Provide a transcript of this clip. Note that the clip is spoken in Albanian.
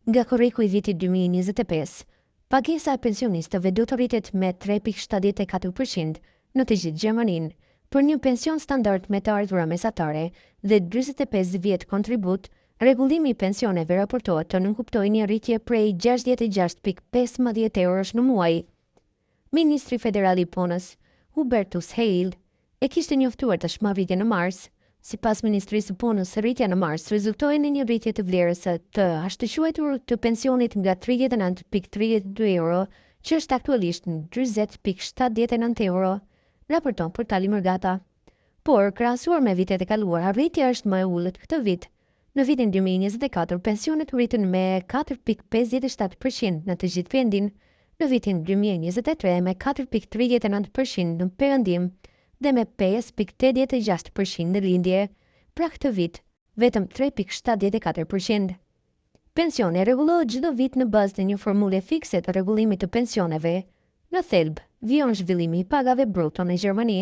Nga korriku i vitit 2025, pagesa e pensionistëve do të rritet me 3,74% në të gjithë Gjermaninë. Për një pension standard me të ardhura mesatare dhe 45 vjet kontribut, rregullimi i pensioneve raportohet të nënkuptojë një rritje prej 66,15 eurosh në muaj. Ministri Federal i Punës, Hubertus Heil, e kishte njoftuar tashmë rritjen në mars. Sipas Ministrisë së Punës, rritja në mars rezultoi në një rritje të vlerës së të ashtëquajtur të pensionit nga 39,32 euro, që është aktualisht në 40,79 euro, raporton portali Mërgata. Por, krahasuar me vitet e kaluara, rritja është më e ulët këtë vit. Në vitin 2024, pensionet u rritën me 4,57% në të gjithë vendin, në vitin 2023 me 4,39% në Perëndim dhe me 5,86% në lindje. Pra këtë vit, vetëm 3,74%. Pensioni rregullohet çdo vit në bazë të një formule fikse të rregullimit të pensioneve. Në thelb, vijon zhvillimi i pagave bruto në Gjermani.